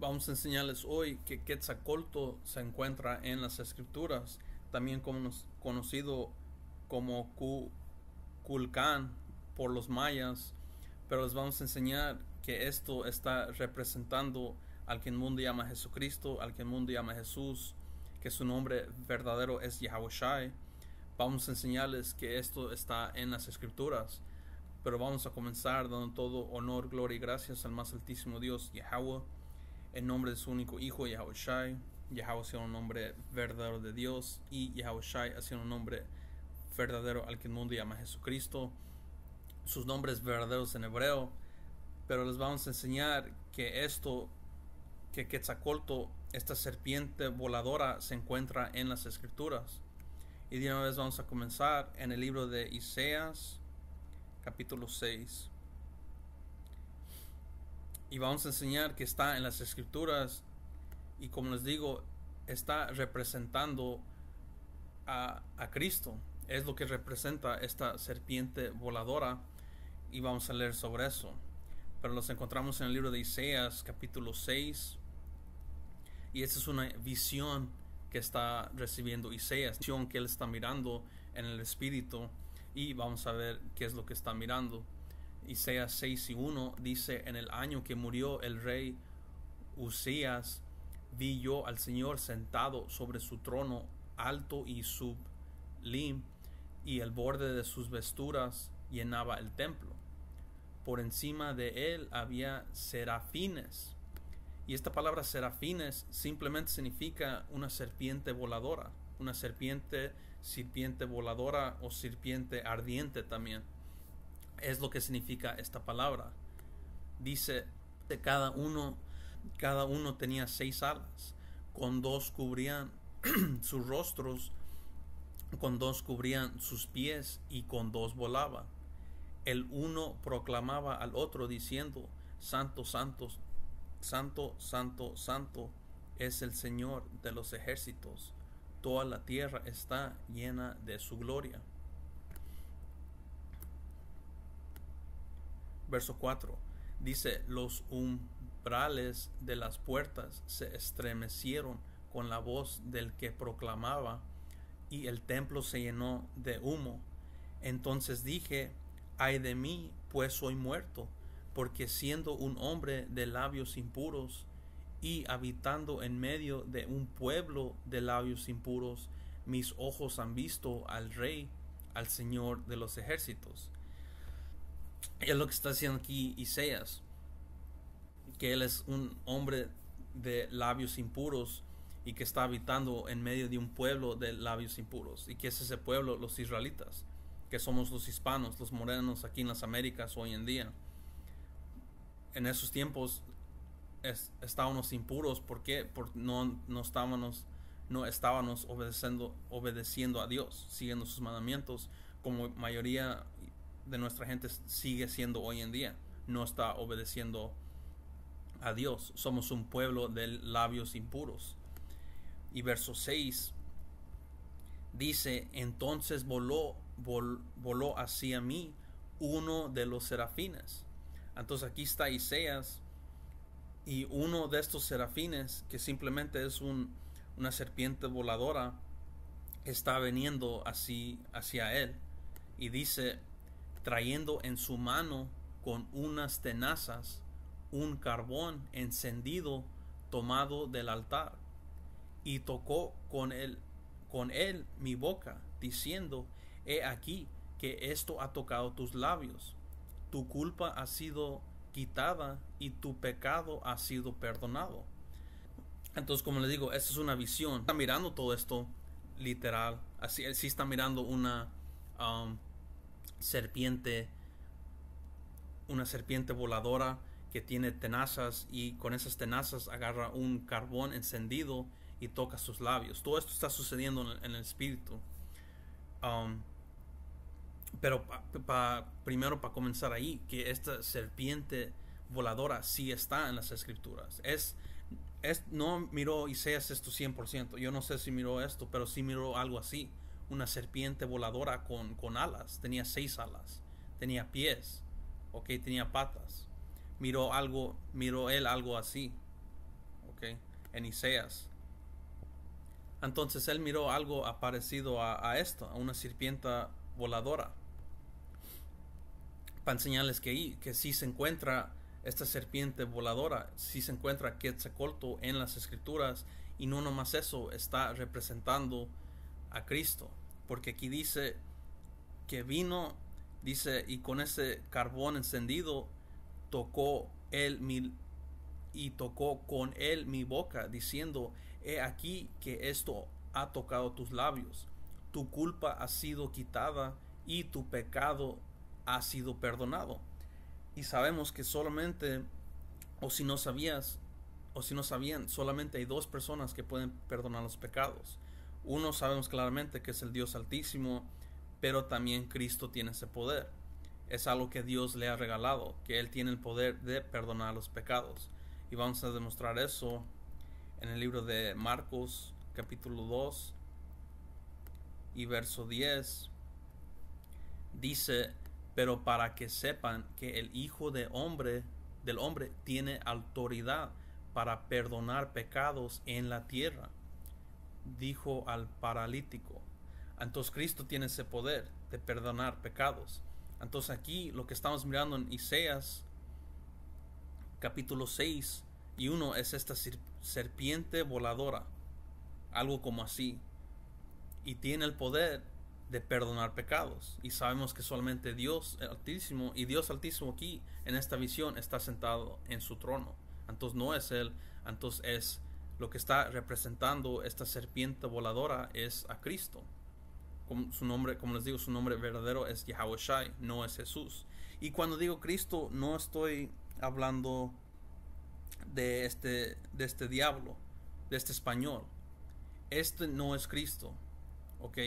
Vamos a enseñarles hoy que Quetzalcóatl se encuentra en las escrituras, también conocido como Kulcán por los mayas, pero les vamos a enseñar que esto está representando al que el mundo llama Jesucristo, al que el mundo llama Jesús, que su nombre verdadero es Yahushai. Vamos a enseñarles que esto está en las escrituras, pero vamos a comenzar dando todo honor, gloria y gracias al más altísimo Dios, Yahweh, en nombre de su único Hijo, Yahushai. Yahweh ha sido un nombre verdadero de Dios y Yahushai ha sido un nombre verdadero al que el mundo llama Jesucristo. Sus nombres verdaderos en hebreo, pero les vamos a enseñar que que Quetzalcóatl, esta serpiente voladora, se encuentra en las escrituras. Y de una vez vamos a comenzar en el libro de Isaías, capítulo 6. Y vamos a enseñar que está en las escrituras y, como les digo, está representando a Cristo. Es lo que representa esta serpiente voladora y vamos a leer sobre eso. Pero los encontramos en el libro de Isaías, capítulo 6. Y esta es una visión que está recibiendo Isaías, visión que él está mirando en el espíritu, y vamos a ver qué es lo que está mirando. Isaías 6:1 dice: en el año que murió el rey Usías, vi yo al Señor sentado sobre su trono alto y sublime, y el borde de sus vestiduras llenaba el templo. Por encima de él había serafines. Y esta palabra serafines simplemente significa una serpiente voladora, una serpiente voladora o serpiente ardiente también. Es lo que significa esta palabra. Dice que cada uno tenía 6 alas, con 2 cubrían sus rostros, con 2 cubrían sus pies y con 2 volaba. El uno proclamaba al otro diciendo: Santo, santo, santo, santo, santo es el Señor de los ejércitos. Toda la tierra está llena de su gloria. Verso 4 dice: los umbrales de las puertas se estremecieron con la voz del que proclamaba, y el templo se llenó de humo. Entonces dije: ay de mí, pues soy muerto, porque siendo un hombre de labios impuros y habitando en medio de un pueblo de labios impuros, mis ojos han visto al Rey, al Señor de los ejércitos. Y es lo que está haciendo aquí Isaías, que él es un hombre de labios impuros y que está habitando en medio de un pueblo de labios impuros. ¿Y que es ese pueblo? Los israelitas, que somos los hispanos, los morenos aquí en las Américas hoy en día. En esos tiempos estábamos impuros. ¿Por qué? Porque no estábamos obedeciendo a Dios, siguiendo sus mandamientos, como mayoría de nuestra gente sigue siendo hoy en día. No está obedeciendo a Dios. Somos un pueblo de labios impuros. Y verso 6 dice: entonces voló hacia mí uno de los serafines. Entonces aquí está Isaías, y uno de estos serafines, que simplemente es una serpiente voladora, está veniendo así hacia él, y dice: trayendo en su mano con unas tenazas un carbón encendido tomado del altar, y tocó con él mi boca, diciendo: he aquí que esto ha tocado tus labios, tu culpa ha sido quitada y tu pecado ha sido perdonado. Entonces, como les digo, esta es una visión. Está mirando todo esto literal, así sí está mirando una serpiente voladora que tiene tenazas, y con esas tenazas agarra un carbón encendido y toca sus labios. Todo esto está sucediendo en el espíritu. Pero primero, para comenzar ahí, que esta serpiente voladora sí está en las escrituras. No miró Isaías esto 100%. Yo no sé si miró esto, pero sí miró algo así. Una serpiente voladora con alas. Tenía 6 alas. Tenía pies. Tenía patas. Miró él algo así. ¿ok? En Isaías. Entonces él miró algo parecido a esto, a una serpiente voladora, para enseñarles que sí se encuentra esta serpiente voladora, sí se encuentra Quetzalcóatl en las escrituras, y no nomás eso, está representando a Cristo, porque aquí dice que vino, dice, y con ese carbón encendido tocó tocó con él mi boca, diciendo: he aquí que esto ha tocado tus labios, tu culpa ha sido quitada y tu pecado ha sido perdonado. Y sabemos que solamente, o si no sabías, o si no sabían, solamente hay dos personas que pueden perdonar los pecados. Uno sabemos claramente que es el Dios Altísimo, pero también Cristo tiene ese poder. Es algo que Dios le ha regalado, que Él tiene el poder de perdonar los pecados. Y vamos a demostrar eso en el libro de Marcos, capítulo 2 y verso 10. Dice: pero para que sepan que el Hijo del Hombre tiene autoridad para perdonar pecados en la tierra, dijo al paralítico. Entonces Cristo tiene ese poder de perdonar pecados. Entonces aquí lo que estamos mirando en Isaías capítulo 6 y 1 es esta serpiente voladora, algo como así, y tiene el poder de perdonar pecados. Y sabemos que solamente Dios Altísimo, y Dios Altísimo aquí en esta visión está sentado en su trono. Entonces no es Él, entonces es lo que está representando esta serpiente voladora es a Cristo. Su nombre, como les digo, su nombre verdadero es Yahawashi, no es Jesús. Y cuando digo Cristo, no estoy hablando de este diablo, de este español. Este no es Cristo, ¿ok?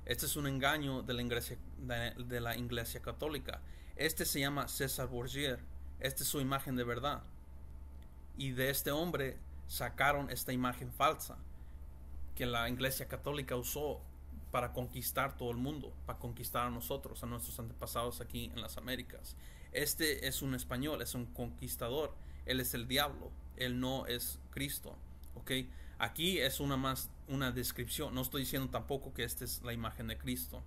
Este es un engaño de la iglesia católica. Este se llama César Borgia. Esta es su imagen de verdad. Y de este hombre sacaron esta imagen falsa que la iglesia católica usó para conquistar todo el mundo, para conquistar a nosotros, a nuestros antepasados aquí en las Américas. Este es un español, es un conquistador. Él es el diablo, él no es Cristo, ¿ok? Aquí es una descripción. No estoy diciendo tampoco que esta es la imagen de Cristo,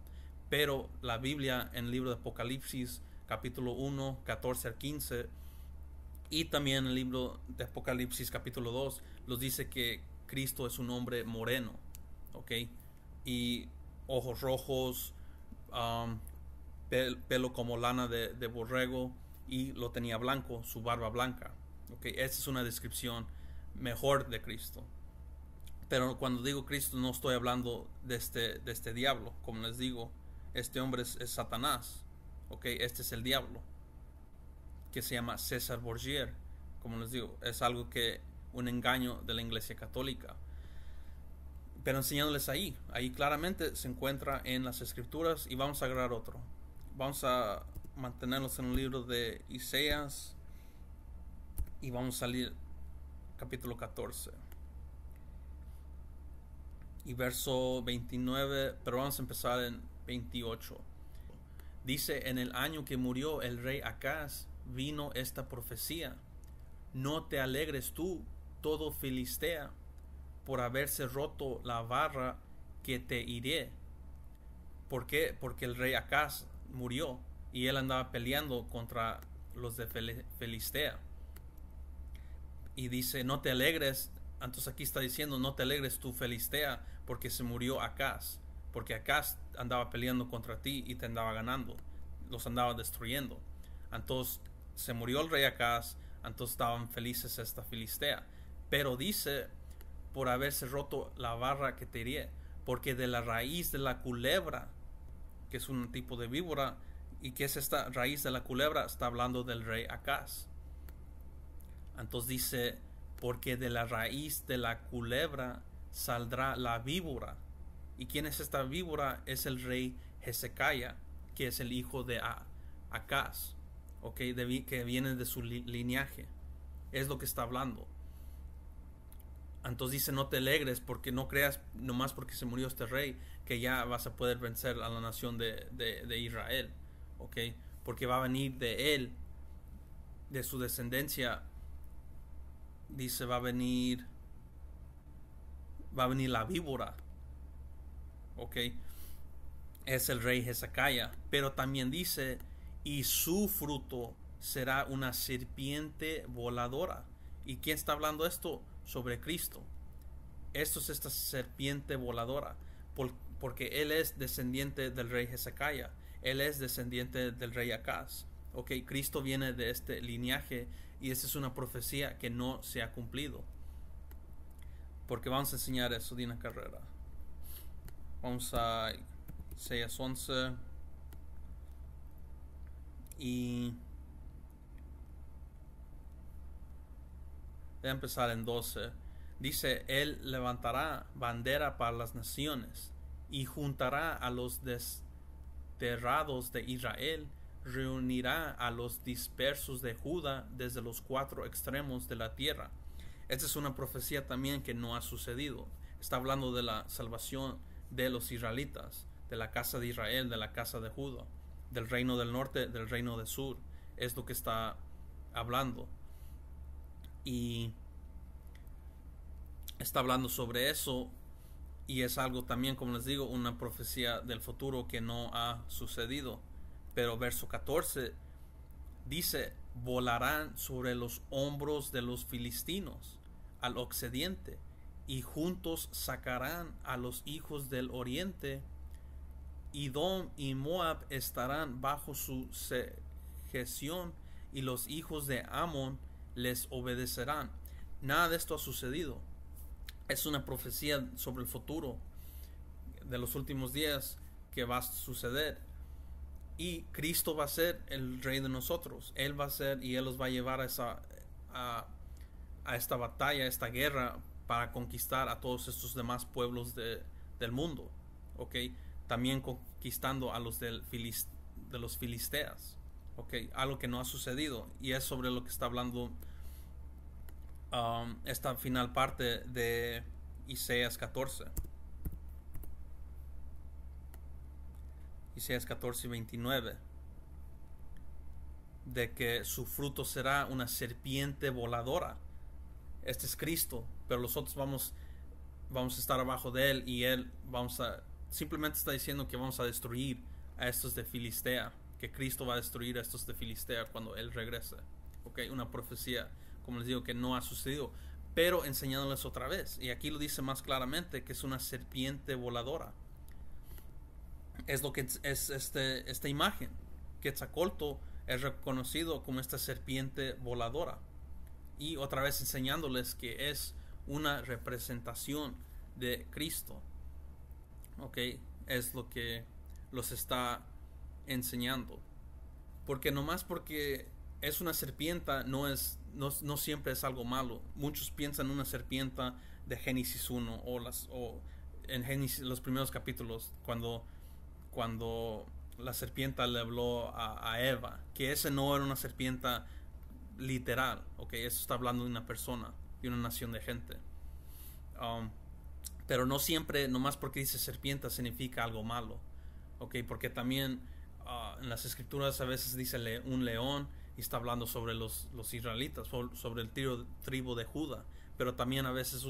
pero la Biblia en el libro de Apocalipsis capítulo 1, 14 al 15, y también en el libro de Apocalipsis capítulo 2 nos dice que Cristo es un hombre moreno, ¿ok? Y ojos rojos, pelo como lana de borrego, y lo tenía blanco, su barba blanca, ¿ok? Esta es una descripción mejor de Cristo. Pero cuando digo Cristo no estoy hablando de este diablo. Como les digo, este hombre es Satanás, ¿ok? Este es el diablo, que se llama César Borgia. Como les digo, es algo un engaño de la iglesia católica. Pero enseñándoles ahí claramente se encuentra en las escrituras. Y vamos a agarrar otro. Vamos a mantenernos en el libro de Isaías y vamos a salir capítulo 14 y verso 29, pero vamos a empezar en 28. Dice: en el año que murió el rey Acaz vino esta profecía: no te alegres tú, todo Filistea, por haberse roto la barra que te hiré. ¿Por qué? Porque el rey Acaz murió y él andaba peleando contra los de Filistea. Y dice: no te alegres. Entonces aquí está diciendo: no te alegres tú, Filistea, porque se murió Acaz, porque Acaz andaba peleando contra ti y te andaba ganando, los andaba destruyendo. Entonces se murió el rey Acaz, entonces estaban felices esta Filistea. Pero dice: por haberse roto la barra que te hiré, porque de la raíz de la culebra, que es un tipo de víbora, y que es esta raíz de la culebra, está hablando del rey Acaz. Entonces dice: porque de la raíz de la culebra saldrá la víbora. ¿Y quién es esta víbora? Es el rey Hezekiah, que es el hijo de Acaz, ¿okay? Que viene de su linaje. Es lo que está hablando. Entonces dice: no te alegres, porque no creas nomás porque se murió este rey que ya vas a poder vencer a la nación de Israel, ¿okay? Porque va a venir de él, de su descendencia. Dice: va a venir va a venir la víbora, ¿ok? Es el rey Hezekiah, pero también dice, y su fruto será una serpiente voladora. ¿Y quién está hablando esto? Sobre Cristo. Esto es esta serpiente voladora, porque él es descendiente del rey Hezekiah, él es descendiente del rey Acaz. Ok, Cristo viene de este linaje y esa es una profecía que no se ha cumplido. Porque vamos a enseñar eso de una carrera. Vamos a Isaías 11 y voy a empezar en 12. Dice, él levantará bandera para las naciones y juntará a los desterrados de Israel, reunirá a los dispersos de Judá desde los 4 extremos de la tierra. Esta es una profecía también que no ha sucedido. Está hablando de la salvación de los israelitas, de la casa de Israel, de la casa de Judá, del reino del norte, del reino del sur. Es lo que está hablando. Y está hablando sobre eso, y es algo también, como les digo, una profecía del futuro que no ha sucedido. Pero verso 14 dice, volarán sobre los hombros de los filistinos al occidente, y juntos sacarán a los hijos del oriente. Edom y Moab estarán bajo su sujeción, y los hijos de Amón les obedecerán. Nada de esto ha sucedido. Es una profecía sobre el futuro de los últimos días que va a suceder. Y Cristo va a ser el rey de nosotros. Él va a ser y Él los va a llevar a esta batalla, a esta guerra, para conquistar a todos estos demás pueblos del mundo. ¿Ok? También conquistando a los de los filisteas. ¿Ok? Algo que no ha sucedido. Y es sobre lo que está hablando esta final parte de Isaías 14. Isaías 14 y 29. De que su fruto será una serpiente voladora. Este es Cristo, pero nosotros vamos a estar abajo de él, y él simplemente está diciendo que vamos a destruir a estos de Filistea, que Cristo va a destruir a estos de Filistea cuando él regrese. Ok, una profecía, como les digo, que no ha sucedido, pero enseñándoles otra vez, y aquí lo dice más claramente, que es una serpiente voladora. Es lo que es esta imagen. Quetzalcóatl es reconocido como esta serpiente voladora, y otra vez enseñándoles que es una representación de Cristo. Ok, es lo que los está enseñando, porque nomás porque es una serpiente no siempre es algo malo. Muchos piensan en una serpiente de Génesis 1 o en Génesis, los primeros capítulos, cuando la serpiente le habló a Eva, que ese no era una serpiente literal. Ok, eso está hablando de una persona, de una nación de gente. Pero no siempre, nomás porque dice serpiente, significa algo malo. Ok, porque también en las escrituras a veces dice un león, y está hablando sobre los israelitas, sobre el tribu de Judá, pero también a veces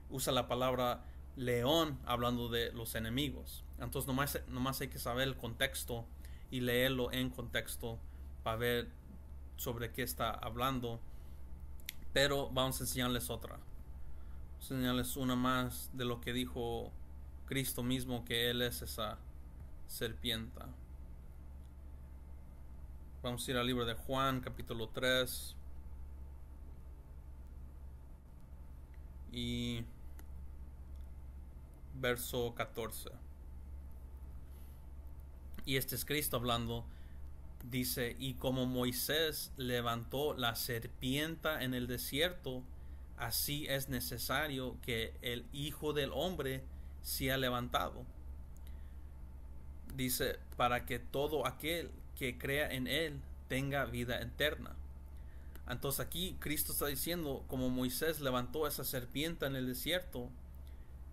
usa la palabra león hablando de los enemigos. Entonces nomás hay que saber el contexto y leerlo en contexto para ver sobre qué está hablando. Pero vamos a enseñarles otra. Enseñarles una más de lo que dijo Cristo mismo, que Él es esa serpiente. Vamos a ir al libro de Juan, capítulo 3. Y verso 14. Y este es Cristo hablando. Dice, y como Moisés levantó la serpiente en el desierto, así es necesario que el Hijo del Hombre sea levantado. Dice, para que todo aquel que crea en él tenga vida eterna. Entonces aquí Cristo está diciendo, como Moisés levantó esa serpiente en el desierto,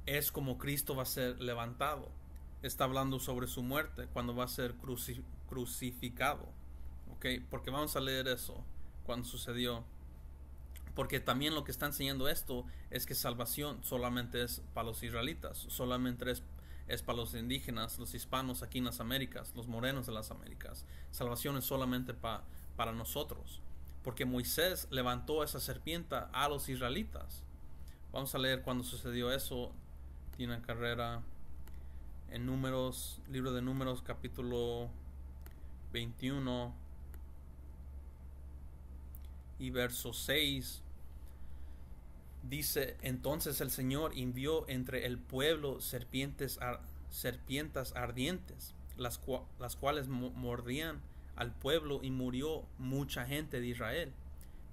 es como Cristo va a ser levantado. Está hablando sobre su muerte, cuando va a ser crucificado. Ok, porque vamos a leer eso, cuando sucedió. Porque también lo que está enseñando esto es que salvación solamente es para los israelitas, solamente es para los indígenas, los hispanos aquí en las Américas, los morenos de las Américas. Salvación es solamente para nosotros. Porque Moisés levantó esa serpiente a los israelitas. Vamos a leer cuando sucedió eso. Tiene una carrera en Números, libro de Números, capítulo 21 y verso 6. Dice: entonces el Señor envió entre el pueblo serpientes ardientes, las cuales mordían al pueblo, y murió mucha gente de Israel.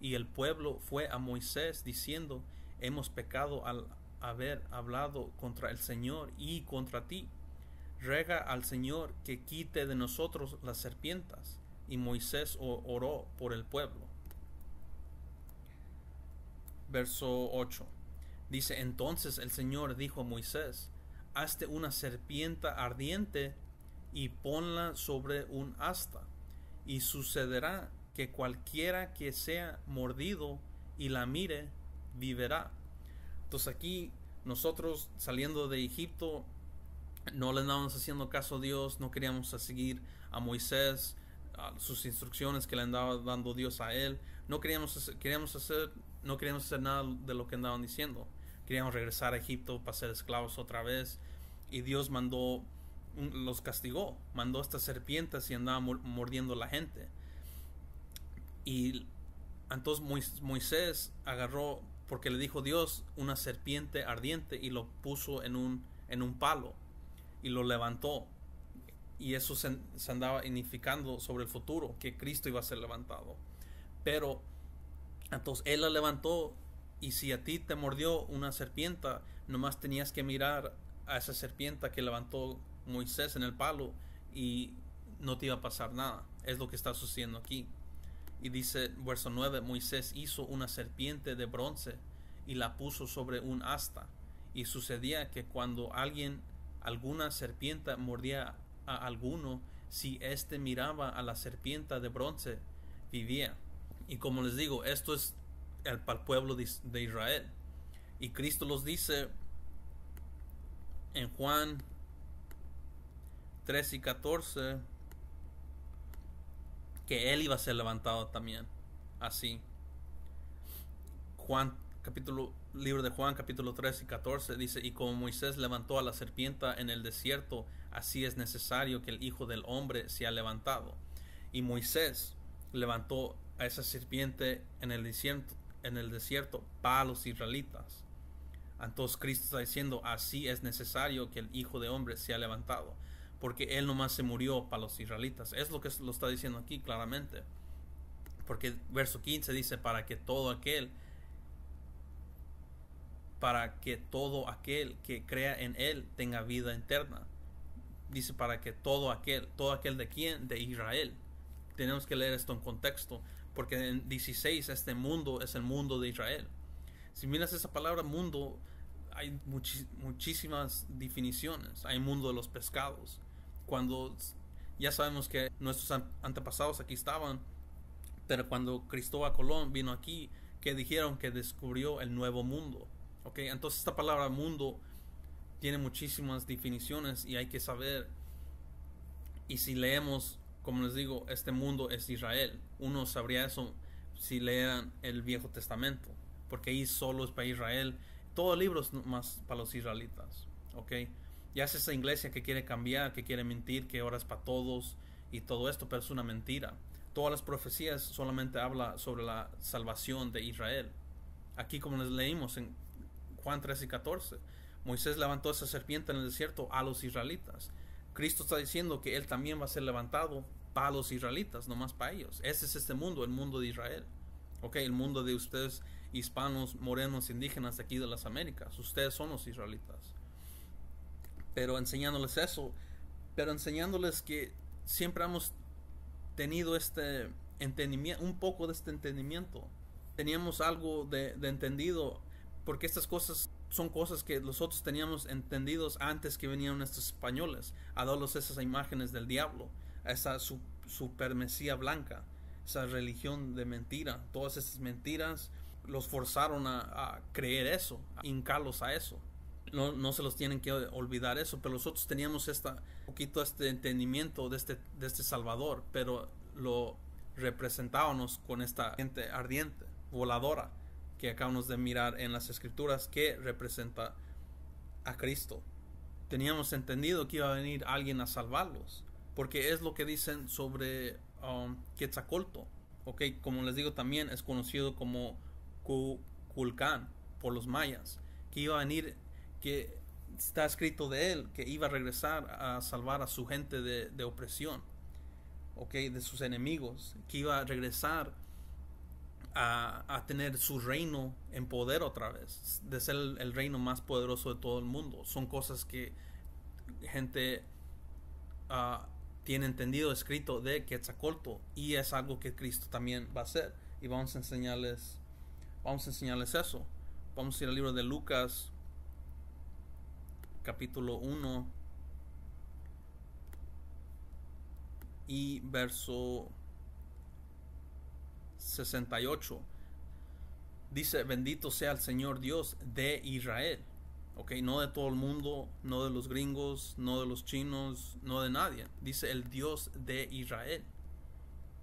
Y el pueblo fue a Moisés diciendo: hemos pecado al haber hablado contra el Señor y contra ti. Ruega al Señor que quite de nosotros las serpientes. Y Moisés oró por el pueblo. Verso 8. Dice: entonces el Señor dijo a Moisés: hazte una serpiente ardiente y ponla sobre un asta, y sucederá que cualquiera que sea mordido y la mire vivirá. Entonces aquí nosotros, saliendo de Egipto, no le andábamos haciendo caso a Dios, no queríamos seguir a Moisés, a sus instrucciones que le andaba dando Dios a él. No queríamos hacer nada de lo que andaban diciendo. Queríamos regresar a Egipto para ser esclavos otra vez. Y Dios los castigó, mandó estas serpientes y andaban mordiendo a la gente. Y entonces Moisés agarró, porque le dijo Dios, una serpiente ardiente, y lo puso en un palo y lo levantó. Y eso se andaba significando sobre el futuro, que Cristo iba a ser levantado. Pero entonces él la levantó, y si a ti te mordió una serpiente, nomás tenías que mirar a esa serpiente que levantó Moisés en el palo y no te iba a pasar nada. Es lo que está sucediendo aquí. Y dice verso 9: Moisés hizo una serpiente de bronce y la puso sobre un asta. Y sucedía que cuando alguna serpiente mordía a alguno, si éste miraba a la serpiente de bronce, vivía. Y como les digo, esto es para el pueblo de Israel. Y Cristo los dice en Juan 3 y 14 que él iba a ser levantado también así. Libro de Juan capítulo 3 y 14 dice: y como Moisés levantó a la serpiente en el desierto, así es necesario que el Hijo del Hombre sea levantado. Y Moisés levantó a esa serpiente en el desierto para los israelitas. Entonces Cristo está diciendo: así es necesario que el Hijo del Hombre sea levantado, porque él nomás se murió para los israelitas. Es lo que lo está diciendo aquí claramente, porque verso 15 dice: para que todo aquel que crea en él tenga vida eterna. Dice: para que todo aquel ¿de quién? De Israel. Tenemos que leer esto en contexto, porque en 16 este mundo es el mundo de Israel. Si miras esa palabra mundo, hay muchísimas definiciones. Hay mundo de los pescados, cuando ya sabemos que nuestros antepasados aquí estaban, pero cuando Cristóbal Colón vino aquí, que dijeron que descubrió el nuevo mundo. Okay, entonces esta palabra mundo tiene muchísimas definiciones y hay que saber. Y si leemos, como les digo, este mundo es Israel. Uno sabría eso si leeran el Viejo Testamento, porque ahí solo es para Israel. Todo el libro es más para los israelitas. Okay, ya es esa iglesia que quiere cambiar, que quiere mentir, que ahora es para todos y todo esto, pero es una mentira. Todas las profecías solamente habla sobre la salvación de Israel. Aquí, como les leímos en Juan 13 y 14, Moisés levantó esa serpiente en el desierto a los israelitas. Cristo está diciendo que él también va a ser levantado para los israelitas, no más para ellos. Ese es este mundo, el mundo de Israel. Okay, el mundo de ustedes, hispanos, morenos, indígenas de aquí de las Américas. Ustedes son los israelitas. Pero enseñándoles eso, pero enseñándoles que siempre hemos tenido este entendimiento, un poco de este entendimiento. Teníamos algo de entendido, porque estas cosas son cosas que nosotros teníamos entendidos antes que vinieron estos españoles a darles esas imágenes del diablo, a esa supremacía blanca, esa religión de mentira, todas esas mentiras, los forzaron a creer eso, a hincarlos a eso. No se los tienen que olvidar eso, pero nosotros teníamos poquito este entendimiento de este Salvador, pero lo representábamos con esta gente ardiente, voladora, que acabamos de mirar en las Escrituras, que representa a Cristo. Teníamos entendido que iba a venir alguien a salvarlos, porque es lo que dicen sobre Quetzalcóatl. Okay, como les digo, también es conocido como Kulcán por los mayas, que iba a venir, que está escrito de él, que iba a regresar a salvar a su gente de opresión, okay, de sus enemigos, que iba a regresar a tener su reino en poder otra vez, de ser el reino más poderoso de todo el mundo. Son cosas que gente tiene entendido, escrito de Quetzalcóatl, y es algo que Cristo también va a hacer, y vamos a enseñarles eso. Vamos a ir al libro de Lucas, capítulo 1 y verso 68. Dice: bendito sea el Señor Dios de Israel. Okay, no de todo el mundo, no de los gringos, no de los chinos, no de nadie. Dice el Dios de Israel.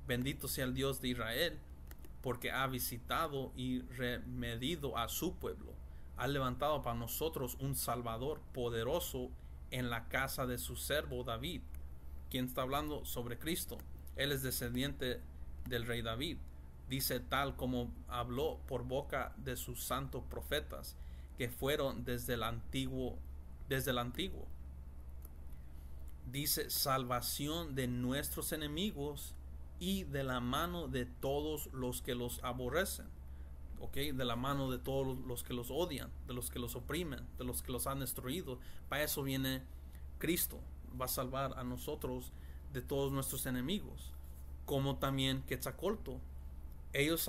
Bendito sea el Dios de Israel, porque ha visitado y remedido a su pueblo. Ha levantado para nosotros un Salvador poderoso en la casa de su siervo David. ¿Quién está hablando? Sobre Cristo. Él es descendiente del rey David. Dice: tal como habló por boca de sus santos profetas, que fueron desde el antiguo. Dice: salvación de nuestros enemigos y de la mano de todos los que los aborrecen. Okay, de la mano de todos los que los odian, de los que los oprimen, de los que los han destruido. Para eso viene Cristo. Va a salvar a nosotros de todos nuestros enemigos. Como también Quetzalcóatl. Ellos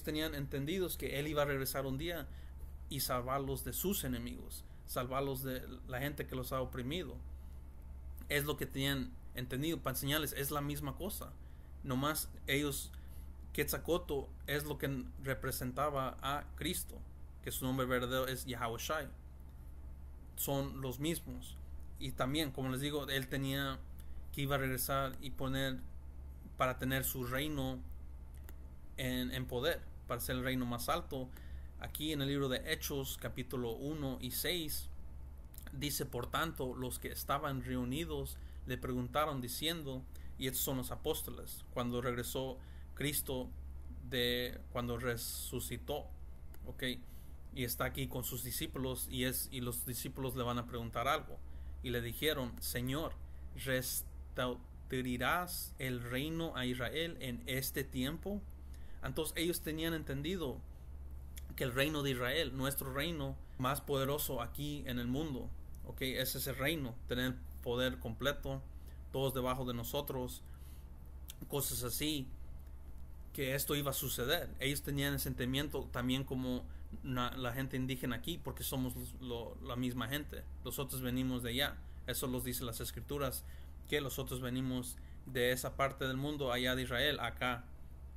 tenían entendidos que él iba a regresar un día y salvarlos de sus enemigos, salvarlos de la gente que los ha oprimido. Es lo que tenían entendido. Para enseñarles, es la misma cosa. Nomás ellos, Quetzalcóatl es lo que representaba a Cristo, que su nombre verdadero es Yahawashi. Son los mismos. Y también, como les digo, él tenía que iba a regresar y para tener su reino en poder, para ser el reino más alto. Aquí en el libro de Hechos, capítulo 1 y 6, dice: por tanto, los que estaban reunidos le preguntaron diciendo, y estos son los apóstoles, cuando regresó Cristo, cuando resucitó, okay, y está aquí con sus discípulos, y los discípulos le van a preguntar algo, y le dijeron: Señor, ¿restaurarás el reino a Israel en este tiempo? Entonces ellos tenían entendido que el reino de Israel, nuestro reino más poderoso aquí en el mundo, okay, ese es el reino, tener poder completo, todos debajo de nosotros, cosas así, que esto iba a suceder. Ellos tenían ese sentimiento también como la gente indígena aquí, porque somos la misma gente. Nosotros venimos de allá. Eso los dice las Escrituras, que nosotros venimos de esa parte del mundo, allá de Israel, acá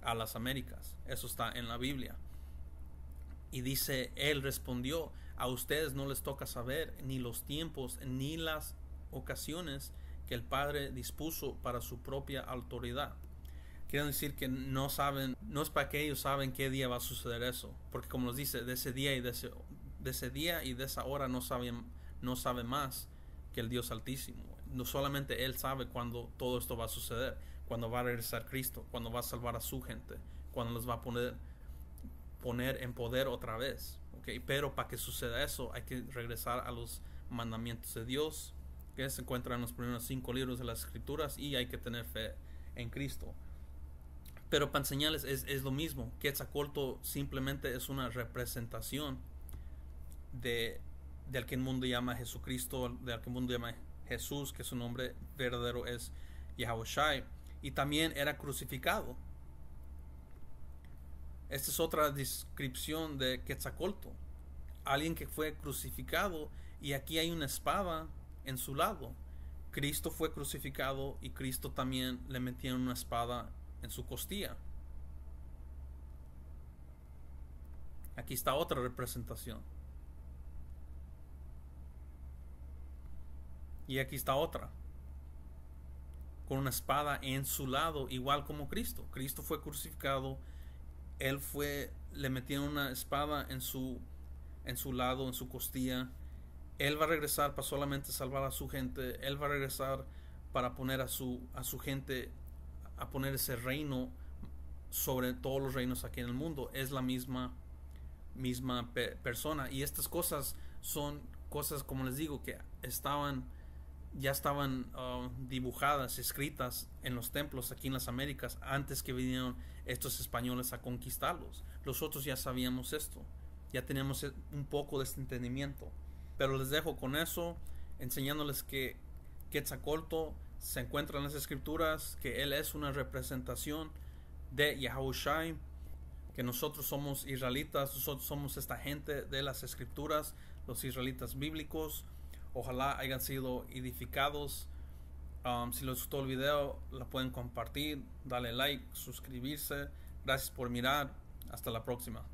a las Américas. Eso está en la Biblia. Y dice: él respondió: a ustedes no les toca saber ni los tiempos ni las ocasiones que el Padre dispuso para su propia autoridad. Quiero decir que no saben, no es para que ellos saben qué día va a suceder eso, porque como nos dice, de ese día y de esa hora no sabe más que el Dios Altísimo. No solamente Él sabe cuándo todo esto va a suceder, cuando va a regresar Cristo, cuando va a salvar a su gente, cuando los va a poner en poder otra vez, ¿okay? Pero para que suceda eso hay que regresar a los mandamientos de Dios, que se encuentran en los primeros 5 libros de las Escrituras, y hay que tener fe en Cristo. Pero para enseñarles es lo mismo. Quetzalcóatl simplemente es una representación del que el mundo llama Jesucristo, del que el mundo llama Jesús, que su nombre verdadero es Yahawashi, y también era crucificado. Esta es otra descripción de Quetzalcóatl, alguien que fue crucificado, y aquí hay una espada en su lado. Cristo fue crucificado y Cristo también le metieron una espada en su costilla. Aquí está otra representación. Y aquí está otra, con una espada en su lado, igual como Cristo. Cristo fue crucificado, le metieron una espada en su lado, en su costilla. Él va a regresar para solamente salvar a su gente. Él va a regresar para poner a su gente, a poner ese reino sobre todos los reinos aquí en el mundo. Es la misma persona. Y estas cosas son cosas, como les digo, que ya estaban dibujadas, escritas en los templos aquí en las Américas antes que vinieron estos españoles a conquistarlos. Nosotros ya sabíamos esto, ya teníamos un poco de este entendimiento. Pero les dejo con eso, enseñándoles que Quetzalcóatl se encuentra en las escrituras, que él es una representación de Yahushua, que nosotros somos israelitas, nosotros somos esta gente de las escrituras, los israelitas bíblicos. Ojalá hayan sido edificados. Si les gustó el video, la pueden compartir, darle like, suscribirse. Gracias por mirar. Hasta la próxima.